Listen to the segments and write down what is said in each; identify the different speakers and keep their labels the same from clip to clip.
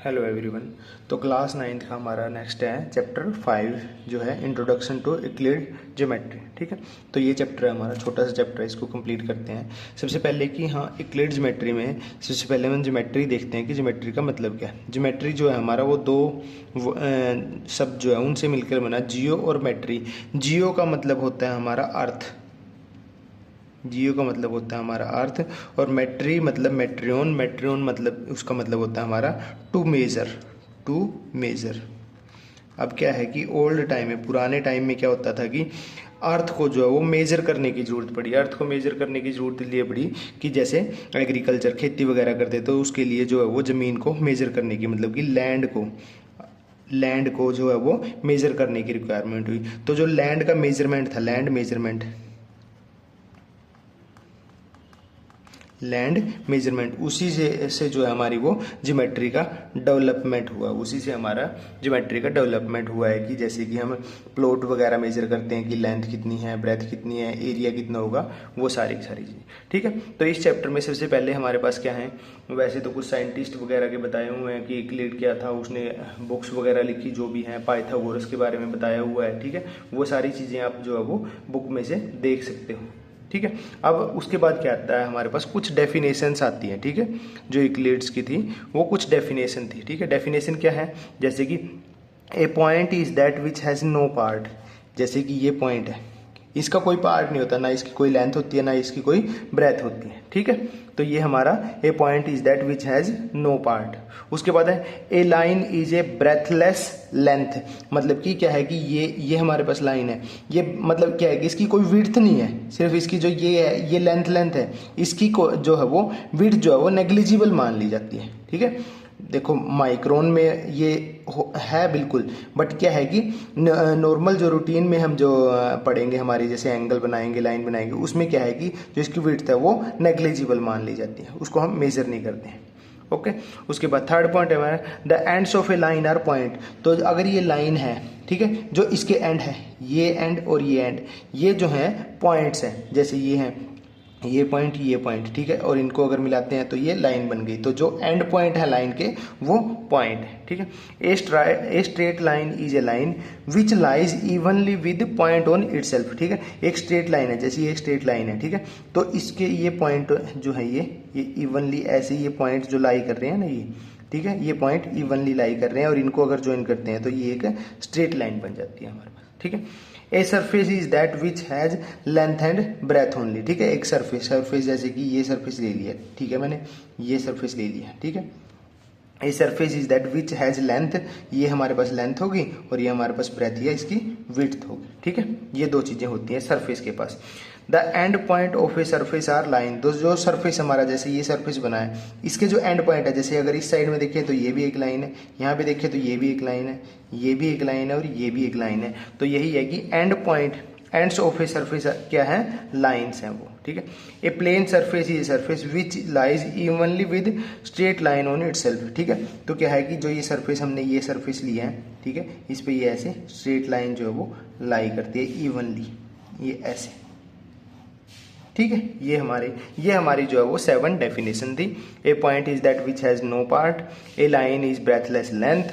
Speaker 1: Hello everyone. तो class 9th का हमारा नेक्स्ट है चैप्टर 5 जो है इंट्रोडक्शन टू यूक्लिड ज्योमेट्री। ठीक है, तो ये चैप्टर है हमारा, छोटा सा चैप्टर है, इसको कंप्लीट करते हैं। सबसे पहले कि हाँ यूक्लिड ज्योमेट्री में सबसे पहले हम ज्योमेट्री देखते हैं कि ज्योमेट्री का मतलब क्या है। ज्योमेट्री जो है हमारा वो दो शब्द जो है उनसे मिलकर बना, जियो और मेट्री। जियो का मतलब होता है हमारा अर्थ, जियो का मतलब होता है हमारा अर्थ, और मेट्री मतलब मेट्रियन, मेट्रियन मतलब उसका मतलब होता है हमारा टू मेज़र, टू मेज़र। अब क्या है कि ओल्ड टाइम में, पुराने टाइम में क्या होता था कि अर्थ को जो है वो मेज़र करने की ज़रूरत पड़ी। अर्थ को मेज़र करने की ज़रूरत इसलिए पड़ी कि जैसे एग्रीकल्चर, खेती वगैरह करते तो उसके लिए जो है वो ज़मीन को मेज़र करने की, मतलब कि लैंड को जो है वो मेज़र करने की रिक्वायरमेंट हुई। तो जो लैंड का मेजरमेंट था, लैंड मेजरमेंट, उसी से जो है हमारी वो ज्योमेट्री का डेवलपमेंट हुआ, उसी से हमारा ज्योमेट्री का डेवलपमेंट हुआ है। कि जैसे कि हम प्लॉट वगैरह मेजर करते हैं कि लेंथ कितनी है, ब्रेथ कितनी है, एरिया कितना होगा, वो सारी की सारी चीज़ें। ठीक है, तो इस चैप्टर में सबसे पहले हमारे पास क्या है, वैसे तो कुछ साइंटिस्ट वगैरह के बताए हुए हैं कि यूक्लिड क्या था, उसने बुक्स वगैरह लिखी जो भी हैं, पाइथागोरस के बारे में बताया हुआ है। ठीक है, वो सारी चीज़ें आप जो है वो बुक में से देख सकते हो। ठीक है, अब उसके बाद क्या आता है हमारे पास, कुछ डेफिनेशंस आती हैं। ठीक है, जो यूक्लिड्स की थी वो कुछ डेफिनेशन थी। ठीक है, डेफिनेशन क्या है, जैसे कि a point is that which has no part. जैसे कि ये पॉइंट है, इसका कोई पार्ट नहीं होता, ना इसकी कोई लेंथ होती है ना इसकी कोई ब्रेथ होती है। ठीक है, तो ये हमारा a point is that which has no part. उसके बाद है a line is a breadthless length. मतलब कि क्या है कि ये हमारे पास लाइन है, ये मतलब क्या है कि इसकी कोई विड्थ नहीं है, सिर्फ इसकी जो ये है, ये लेंथ है, इसकी को जो है वो विड्थ जो है वो नेग्लिजिबल मान ली जाती है। ठीक है, देखो माइक्रोन में ये है बिल्कुल, बट क्या है कि नॉर्मल जो रूटीन में हम जो पढ़ेंगे, हमारी जैसे एंगल बनाएंगे, लाइन बनाएंगे, उसमें क्या है कि जो इसकी विड्थ है वो नेग्लिजिबल मान ली जाती है, उसको हम मेजर नहीं करते हैं। ओके, उसके बाद थर्ड पॉइंट है हमारा the ends of a line are point. तो अगर ये लाइन है, ठीक है, जो इसके एंड है, ये एंड और ये एंड, ये जो है पॉइंट्स हैं, जैसे ये हैं, ये पॉइंट, ठीक है, और इनको अगर मिलाते हैं तो ये लाइन बन गई। तो जो एंड पॉइंट है लाइन के वो पॉइंट है। ठीक है, a straight line is A line which lies evenly with point on itself. ठीक है, एक स्ट्रेट लाइन है, जैसे ये स्ट्रेट लाइन है, ठीक है, तो इसके ये पॉइंट जो है ये इवनली ऐसे ये पॉइंट जो लाई कर रहे हैं ना, ये ठीक है, ये पॉइंट इवनली लाई कर रहे हैं, और इनको अगर ज्वाइन करते हैं तो ये एक स्ट्रेट लाइन बन जाती है हमारे पास। ठीक है, a surface is that which has length and breadth only. ठीक है, एक सरफेस जैसे कि ये सरफेस ले लिया, ठीक है, मैंने ये सरफेस ले लिया। ठीक है, a surface is that which has length, ये हमारे पास लेंथ होगी और ये हमारे पास ब्रेथ या इसकी विड्थ होगी। ठीक है, ये दो चीजें होती हैं सरफेस के पास। The end point of a surface are line. तो जो सरफेस हमारा, जैसे ये सरफेस बना है, इसके जो एंड पॉइंट है, जैसे अगर इस साइड में देखें तो ये भी एक लाइन है, यहाँ पे देखें तो ये भी एक लाइन है, ये भी एक लाइन है और ये भी एक लाइन है। तो यही है कि end point, ends of a surface क्या है, लाइन्स हैं वो। ठीक है, a plane surface is a surface which lies evenly with straight line on itself. ठीक है, तो क्या है कि जो ये सरफेस, हमने ये सरफेस लिया है, ठीक है, इस पे ये ऐसे स्ट्रेट लाइन जो है वो लाई करती है इवनली, ये ऐसे। ठीक है, ये हमारी जो है वो 7 डेफिनेशन थी। A point is that which has no part, a line is breadthless length,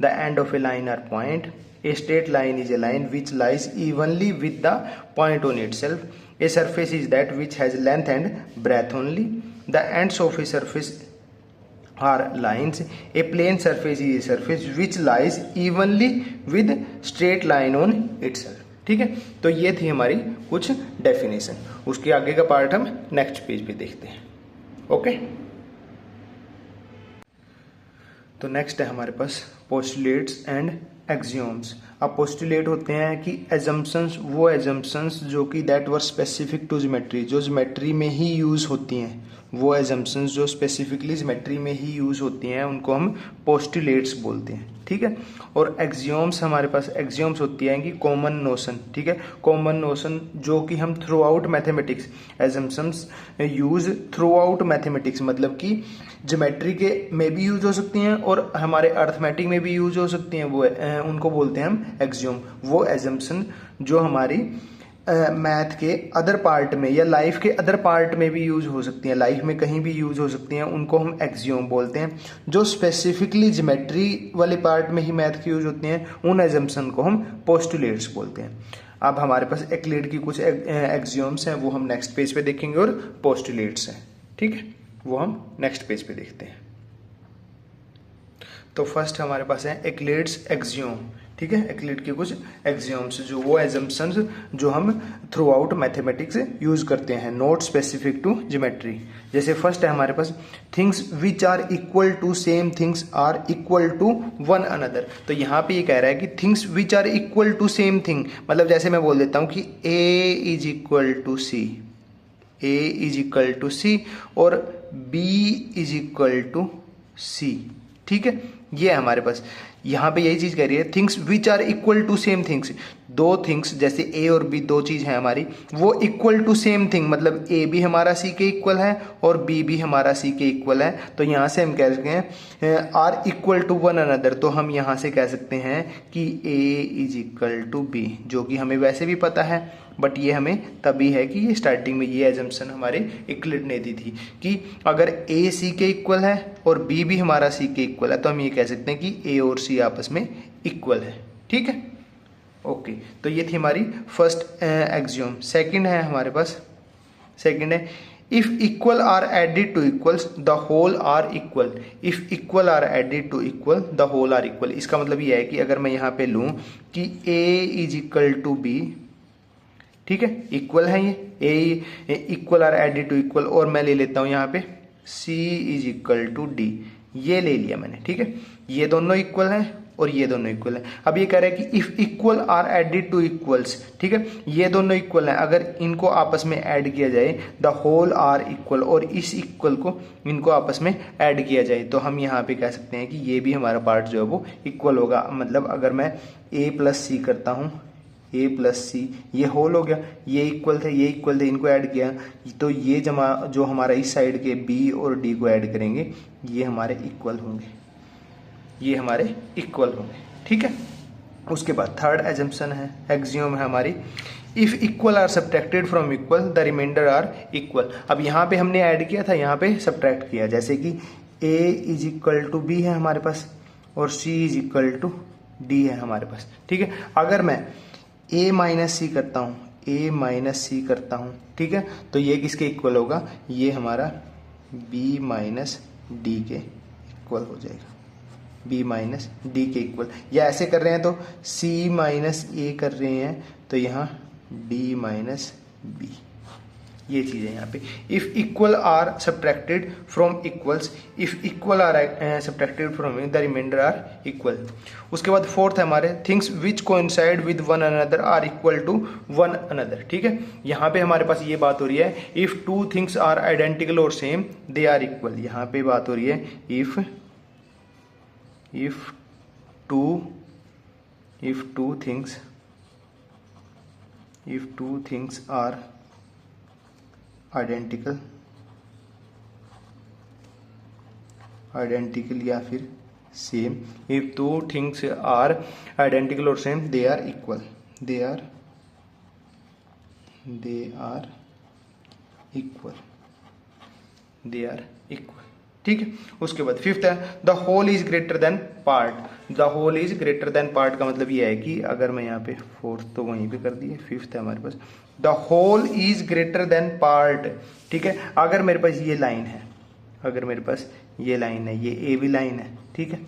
Speaker 1: the end of a line are point, a straight line is a line which lies evenly with the point on itself, a surface is that which has length and breadth only, the ends of a surface are lines, a plane surface is a surface which lies evenly with straight line on itself। ठीक है, तो ये थी हमारी कुछ definition. उसके आगे का पार्ट हम नेक्स्ट पेज पे देखते हैं। ओके, तो नेक्स्ट है हमारे पास पोस्टुलेट्स एंड एक्सियोम्स। अब पोस्टुलेट होते हैं कि एजम्पशंस, वो एजम्पशंस जो कि that were specific to geometry, जो ज्योमेट्री में ही यूज होती हैं, वो एजम्पशंस जो स्पेसिफिकली ज्योमेट्री में ही यूज होती हैं उनको हम पोस्टुलेट्स बोलते हैं। ठीक है, और एक्सियोम्स, हमारे पास एक्सियोम्स होती हैं कि कॉमन नोशन। ठीक है, कॉमन नोशन जो कि हम through out mathematics, assumptions use through out mathematics, मतलब कि ज्योमेट्री के में भी यूज हो सकती हैं और हमारे अर्थमेटिक में भी यूज हो सकती हैं, वो उनको बोलते हैं हम एक्सियोम। वो एजम्पशन जो हमारी मैथ के अदर पार्ट में या लाइफ के अदर पार्ट में भी यूज हो सकती हैं, लाइफ में कहीं भी यूज हो सकती हैं, उनको हम एक्सियोम बोलते हैं। जो स्पेसिफिकली ज्योमेट्री वाले पार्ट में ही मैथ की यूज होती हैं, उन एजम्पशन को हम पोस्टुलेट्स बोलते हैं। अब हमारे पास एक्लिड की कुछ एक्सियोम्स हैं, वो हम नेक्स्ट पेज पे देखेंगे, और पोस्टुलेट्स हैं, ठीक है, वो हम नेक्स्ट पेज पे देखते हैं। तो फर्स्ट हमारे पास है एक्लिड्स एक्सियोम, ठीक है, एक्लिड के कुछ एक्सियोम्स, जो वो एजम्पशंस जो हम थ्रू आउट मैथमेटिक्स यूज करते हैं, नॉट स्पेसिफिक टू ज्योमेट्री। जैसे फर्स्ट है हमारे पास, things which are equal to same things are equal to one another. तो यहाँ पे ये कह रहा है कि things which are equal to same thing, मतलब जैसे मैं बोल देता हूँ कि A is equal to C, A is equal to C, और B is equal to C, ठीक है। ये हमारे पास यहाँ पे यही चीज कह रही है, things which are equal to same things. दो थिंग्स जैसे ए और बी, दो चीज है हमारी, वो इक्वल टू सेम थिंग, मतलब ए भी हमारा सी के इक्वल है और बी भी हमारा सी के इक्वल है। तो यहाँ से हम कह सकते हैं are equal to one another. तो हम यहाँ से कह सकते हैं कि A is equal to B, जो कि हमें वैसे भी पता है, बट ये हमें तभी है कि ये स्टार्टिंग में ये एजम्पशन हमारे इक्लिड ने दी थी कि अगर ए सी के इक्वल है और बी भी हमारा सी के इक्वल है, तो हम ये कह सकते हैं कि ए और सी आपस में इक्वल है, ठीक है। ओके, तो ये थी हमारी फर्स्ट एक्सियोम। सेकंड है हमारे पास, सेकंड है if equal are added to equals the whole are equal. If equal are added to equal the whole are equal, इसका मतलब ये है कि अगर मैं यहाँ पे लूँ कि A is equal to B, ठीक है, इक्वल है ये, a equal are added to equal, और मैं ले लेता हूं यहाँ पे C is equal to D, ये ले लिया मैंने, ठीक है। ये दोनों इक्वल हैं और ये दोनों इक्वल है। अब ये कह रहा है कि if equal are added to equals, ठीक है, ये दोनों इक्वल हैं, अगर इनको आपस में ऐड किया जाए द होल आर इक्वल, और इस इक्वल को इनको आपस में ऐड किया जाए, तो हम यहाँ पे कह सकते हैं कि ये भी हमारा पार्ट जो है वो इक्वल होगा। मतलब अगर मैं a प्लस सी करता हूँ, ए प्लस सी, ये होल हो गया, ये इक्वल थे, ये इक्वल थे, इनको ऐड किया, तो ये जमा जो हमारा इस साइड के बी और डी को ऐड करेंगे, ये हमारे इक्वल होंगे, ये हमारे इक्वल होंगे, ठीक है। उसके बाद थर्ड एजम्पशन है, एक्सियोम है हमारी, if equal are subtracted from equal the remainder are equal. अब यहाँ पे हमने ऐड किया था, यहाँ पे सब्ट्रैक्ट किया, जैसे कि A is equal to B है हमारे पास और सी इज इक्वल टू डी है हमारे पास, ठीक है। अगर मैं a माइनस सी करता हूँ, a माइनस सी करता हूँ, ठीक है, तो ये किसके इक्वल होगा, ये हमारा b माइनस डी के इक्वल हो जाएगा, b माइनस डी के इक्वल। या ऐसे कर रहे हैं तो c माइनस a कर रहे हैं, तो यहाँ d माइनस b, ये चीज है यहाँ पे। If equal are subtracted from equals, if equal are subtracted from the remainder are equal. उसके बाद फोर्थ है हमारे, things which coincide with one another are equal to one another, ठीक है। यहाँ पे हमारे पास ये बात हो रही है, if two things are identical और सेम दे आर इक्वल। यहाँ पे बात हो रही है if two things are identical या फिर same, if two things are identical और same they are equal, they are equal, ठीक है। उसके बाद फिफ्थ है the whole is greater than part. The whole is greater than part का मतलब ये है कि अगर मैं यहाँ पे फोर्थ तो वहीं पे कर दिए, फिफ्थ है हमारे पास the whole is greater than part, ठीक है। अगर मेरे पास ये लाइन है, अगर मेरे पास ये लाइन है, ये ए बी लाइन है, ठीक है,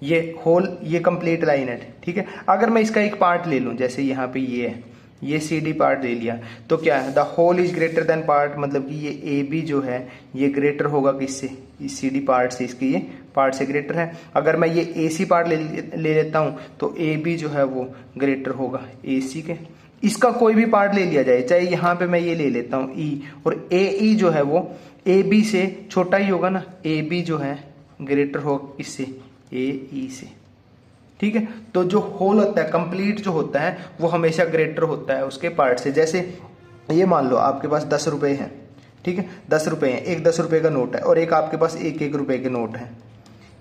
Speaker 1: ये होल, ये कंप्लीट लाइन है, ठीक है। अगर मैं इसका एक पार्ट ले लूँ, जैसे यहाँ पे ये है, ये सी डी पार्ट ले लिया, तो क्या है, the whole is greater than part, मतलब कि ये ए बी जो है ये ग्रेटर होगा किससे, इस सी डी पार्ट से, इसके ये पार्ट से ग्रेटर है। अगर मैं ये ए सी पार्ट ले लेता हूँ तो ए बी जो है वो ग्रेटर होगा ए सी के। इसका कोई भी पार्ट ले लिया जाए, चाहे यहाँ पे मैं ये ले लेता हूँ ई, और ए ई जो है वो ए बी से छोटा ही होगा ना, ए बी जो है ग्रेटर होगा इससे, ए ई से, ठीक है। तो जो होल होता है, कंप्लीट जो होता है, वो हमेशा ग्रेटर होता है उसके पार्ट से। जैसे ये मान लो आपके पास 10 रुपए हैं, ठीक है, 10 रुपए हैं, एक 10 रुपए का नोट है और एक आपके पास 1-1 रुपए के नोट है,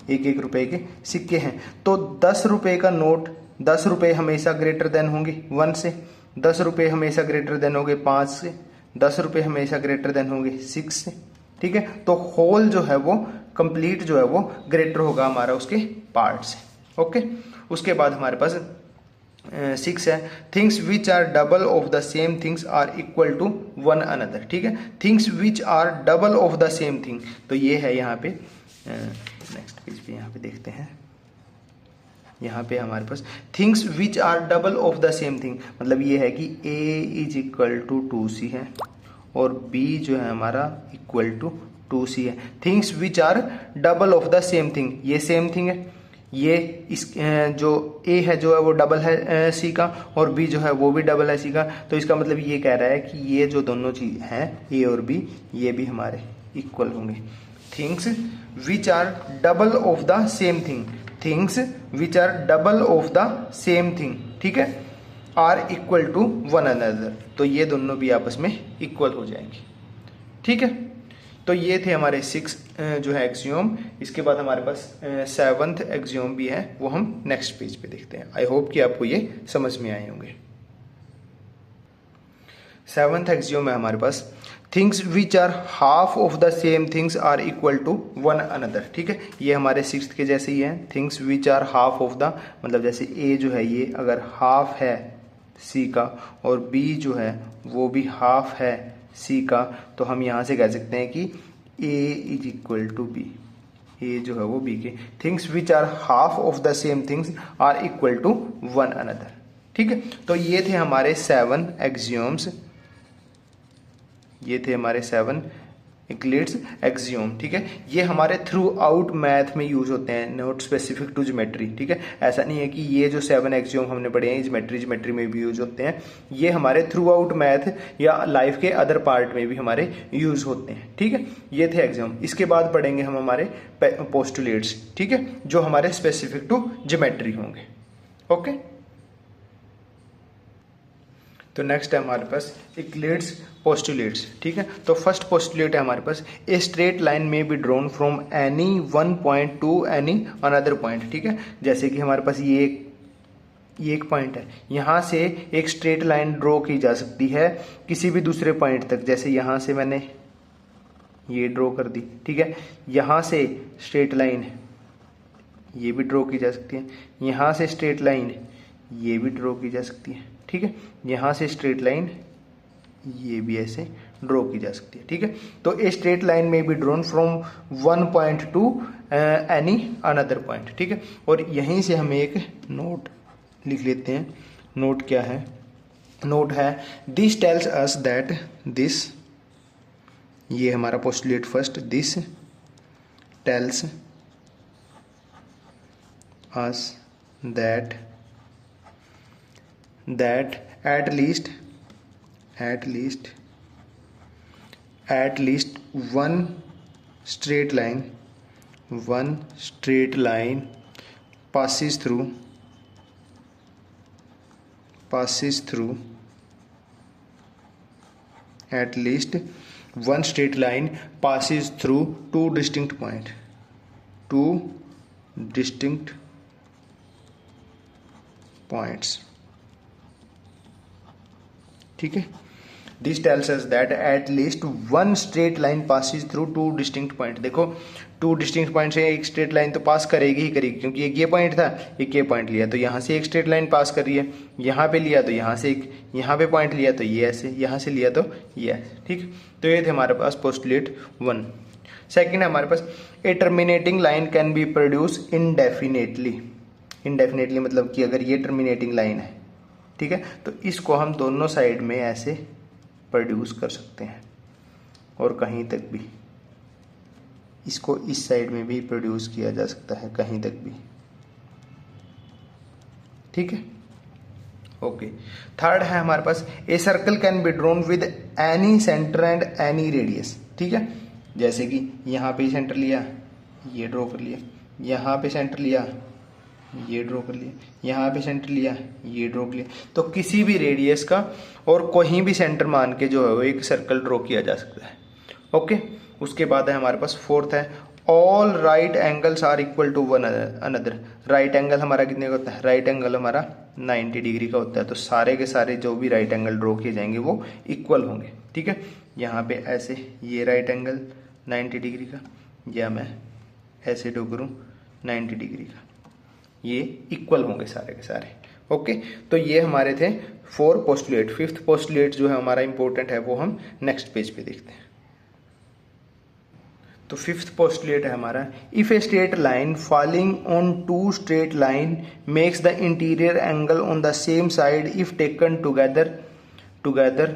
Speaker 1: 1-1 रुपए के सिक्के हैं। तो 10 रुपए का नोट, 10 रुपए हमेशा ग्रेटर देन होंगे 1 से, ₹10 हमेशा ग्रेटर देन होंगे 5 से, ₹10 हमेशा ग्रेटर देन होंगे 6 से, ठीक है। तो होल जो है वो कंप्लीट जो है वो ग्रेटर होगा हमारा उसके पार्ट से, ओके। उसके बाद हमारे पास 6 है, things which are double of the same things are equal to one another, ठीक है। Things which are double of the same thing, तो ये है यहाँ पे नेक्स्ट पेज पे, यहाँ पे देखते हैं, यहाँ पे हमारे पास things which are double of the same thing, मतलब ये है कि A is equal to 2C है और B जो है हमारा इक्वल टू 2C है। Things which are double of the same thing, ये सेम थिंग है, ये इस जो A है जो है वो डबल है C का और B जो है वो भी डबल है C का, तो इसका मतलब ये कह रहा है कि ये जो दोनों चीज हैं A और B ये भी हमारे इक्वल होंगे। Things which are double of the same thing, things which are double of the same thing, ठीक है, are equal to one another, तो ये दोनों भी आपस में इक्वल हो जाएंगे, ठीक है। तो ये थे हमारे 6 जो है एक्सियोम। इसके बाद हमारे पास 7th एक्सियोम भी है, वो हम नेक्स्ट पेज पे देखते हैं। आई होप कि आपको ये समझ में आए होंगे। 7th एक्सियोम है हमारे पास things which are half of the same things are equal to one another, ठीक है। ये हमारे 6th के जैसे ही है, things which are half of the, मतलब जैसे A जो है ये अगर हाफ है C का और B जो है वो भी हाफ है C का, तो हम यहाँ से कह सकते हैं कि A is equal to B, A जो है वो B के, things which are half of the same things are equal to one another, ठीक है। तो ये थे हमारे 7 एक्सियोम्स, ये थे हमारे 7 यूक्लिड्स एक्सियोम, ठीक है। ये हमारे थ्रू आउट मैथ में यूज होते हैं, नॉट स्पेसिफिक टू ज्योमेट्री, ठीक है। ऐसा नहीं है कि ये जो 7 एक्सियोम हमने पढ़े हैं ज्योमेट्री में भी यूज होते हैं, ये हमारे थ्रू आउट मैथ या लाइफ के अदर पार्ट में भी हमारे यूज होते हैं, ठीक है। ये थे एक्सियोम। इसके बाद पढ़ेंगे हम हमारे पोस्टुलेट्स, ठीक है, जो हमारे स्पेसिफिक टू ज्योमेट्री होंगे, ओके। तो नेक्स्ट है हमारे पास यूक्लिड्स पोस्टुलेट्स, ठीक है। तो फर्स्ट पोस्टुलेट है हमारे पास ए स्ट्रेट लाइन में be drawn from any one point two any another point, ठीक है। जैसे कि हमारे पास ये एक पॉइंट है, यहाँ से एक स्ट्रेट लाइन ड्रॉ की जा सकती है किसी भी दूसरे पॉइंट तक, जैसे यहाँ से मैंने ये ड्रॉ कर दी, ठीक है। यहाँ से स्ट्रेट लाइन ये भी ड्रॉ की जा सकती है, यहाँ से स्ट्रेट लाइन ये भी ड्रॉ की जा सकती है, ठीक है। यहाँ से स्ट्रेट लाइन ये भी ऐसे ड्रॉ की जा सकती है, ठीक है। तो ए स्ट्रेट लाइन में be drawn from one point two any another point, ठीक है। और यहीं से हम एक नोट लिख लेते हैं। नोट क्या है? नोट है this tells us that this, ये हमारा postulate first, this tells us that at least one straight line passes through at least one straight line passes through two distinct points, ठीक है। This tells us that at least one straight line passes through two distinct point. देखो two distinct point से एक straight line तो पास करेगी ही करेगी, क्योंकि एक ये पॉइंट था, एक ये पॉइंट लिया तो यहाँ से एक स्ट्रेट लाइन पास कर रही है, यहाँ पे लिया तो यहाँ से एक, यहाँ पे पॉइंट लिया तो ये ऐसे, यहाँ से लिया तो ये ऐसे, ठीक। तो ये थे हमारे पास पोस्टुलेट 1। सेकेंड है हमारे पास a terminating line can be produce indefinitely मतलब कि अगर ये टर्मिनेटिंग लाइन है, ठीक है, तो इसको हम दोनों साइड में ऐसे प्रोड्यूस कर सकते हैं और कहीं तक भी इसको इस साइड में भी प्रोड्यूस किया जा सकता है, कहीं तक भी, ठीक है, ओके। थर्ड है हमारे पास a circle can be drawn with any centre and any radius, ठीक है। जैसे कि यहाँ पे सेंटर लिया, ये ड्रॉ कर लिया, यहाँ पे सेंटर लिया, ये ड्रॉ कर लिया, यहाँ पे सेंटर लिया, ये ड्रॉ कर लिया, तो किसी भी रेडियस का और कहीं भी सेंटर मान के जो है वो एक सर्कल ड्रॉ किया जा सकता है, ओके। उसके बाद है हमारे पास फोर्थ है all right angles are equal to one another. Right angle हमारा कितने का होता है? राइट एंगल हमारा 90 डिग्री का होता है, तो सारे के सारे जो भी राइट एंगल ड्रॉ किए जाएंगे वो इक्वल होंगे। ठीक है, यहाँ पे ऐसे ये राइट एंगल 90 डिग्री का, या मैं ऐसे ड्रॉ करूँ 90 डिग्री का, ये इक्वल होंगे सारे के सारे। ओके, तो ये हमारे थे 4 पोस्टुलेट। 5th पोस्टुलेट जो है हमारा इंपॉर्टेंट है, वो हम नेक्स्ट पेज पे देखते हैं। तो 5th पोस्टुलेट है हमारा, if a straight line falling on 2 straight line makes the interior angle on the same side if taken together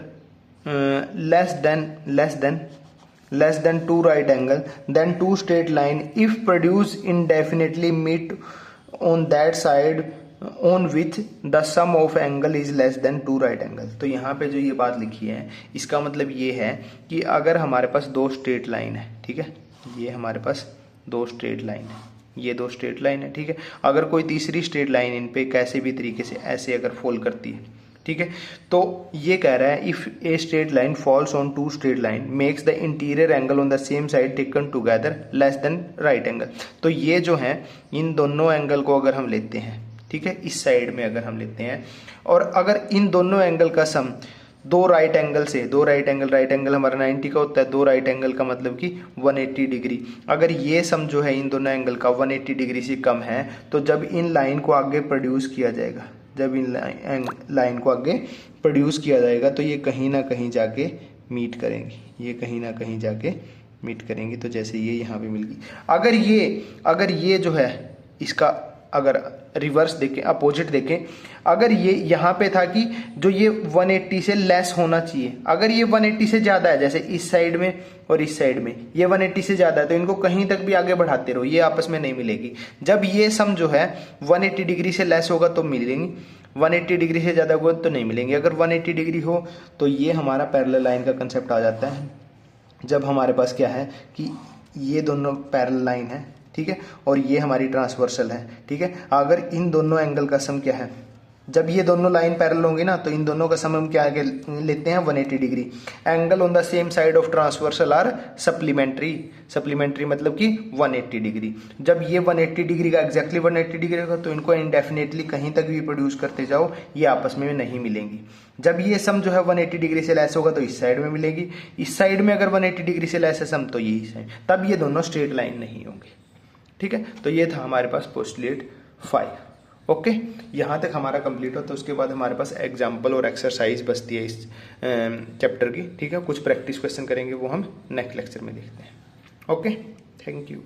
Speaker 1: less than 2 right angle, then 2 straight line if produced indefinitely meet on that side on which the sum of angle is less than 2 right angle। तो यहाँ पे जो ये बात लिखी है, इसका मतलब ये है कि अगर हमारे पास 2 स्ट्रेट लाइन है, ठीक है, ये हमारे पास 2 स्ट्रेट लाइन है, ये 2 स्ट्रेट लाइन है, ठीक है, अगर कोई तीसरी स्ट्रेट लाइन इन पे कैसे भी तरीके से ऐसे अगर फॉल करती है, ठीक है, तो ये कह रहा है if a straight line falls on 2 straight line makes the interior angle on the same side taken together less than right angle. तो ये जो है इन दोनों एंगल को अगर हम लेते हैं, ठीक है, इस साइड में अगर हम लेते हैं, और अगर इन दोनों एंगल का सम 2 राइट एंगल से, 2 राइट एंगल हमारा 90 का होता है, 2 राइट एंगल का मतलब कि 180 डिग्री, अगर ये सम जो है इन दोनों एंगल का 180 डिग्री से कम है, तो जब इन लाइन को आगे प्रोड्यूस किया जाएगा, जब इन लाइन को आगे प्रोड्यूस किया जाएगा, तो ये कहीं ना कहीं जाके मीट करेंगी, ये कहीं ना कहीं जाके मीट करेंगी। तो जैसे ये यहाँ पे मिल गई, अगर ये जो है इसका अगर रिवर्स देखें, अपोजिट देखें, अगर ये यहाँ पे था कि जो ये 180 से लेस होना चाहिए, अगर ये 180 से ज़्यादा है, जैसे इस साइड में और इस साइड में ये 180 से ज़्यादा है, तो इनको कहीं तक भी आगे बढ़ाते रहो, ये आपस में नहीं मिलेगी। जब ये सम जो है 180 डिग्री से लेस होगा तो मिलेंगी, 180 डिग्री से ज़्यादा होगा तो नहीं मिलेंगे। अगर 180 डिग्री हो तो ये हमारा पैरेलल लाइन का कंसेप्ट आ जाता है, जब हमारे पास क्या है कि ये दोनों पैरेलल लाइन है, ठीक है, और ये हमारी ट्रांसवर्सल है, ठीक है। अगर इन दोनों एंगल का सम क्या है, जब ये दोनों लाइन पैरेलल होंगी ना, तो इन दोनों का सम हम क्या लेते हैं 180 degree. Angle on the same side of transversal are supplementary मतलब कि 180 डिग्री। जब ये 180 डिग्री का एग्जैक्टली 180 डिग्री होगा, तो इनको इंडेफिनेटली कहीं तक भी प्रोड्यूस करते जाओ, ये आपस में नहीं मिलेंगी। जब ये सम जो है 180 डिग्री से लेस होगा तो इस साइड में मिलेगी, इस साइड में अगर 180 डिग्री से लेस है सम तो यही साइड, तब ये दोनों स्ट्रेट लाइन नहीं होंगे, ठीक है। तो ये था हमारे पास पोस्टुलेट 5। ओके, यहाँ तक हमारा कंप्लीट हो, तो उसके बाद हमारे पास एग्जाम्पल और एक्सरसाइज बचती है इस चैप्टर की, ठीक है। कुछ प्रैक्टिस क्वेश्चन करेंगे, वो हम नेक्स्ट लेक्चर में देखते हैं। Okay, thank you.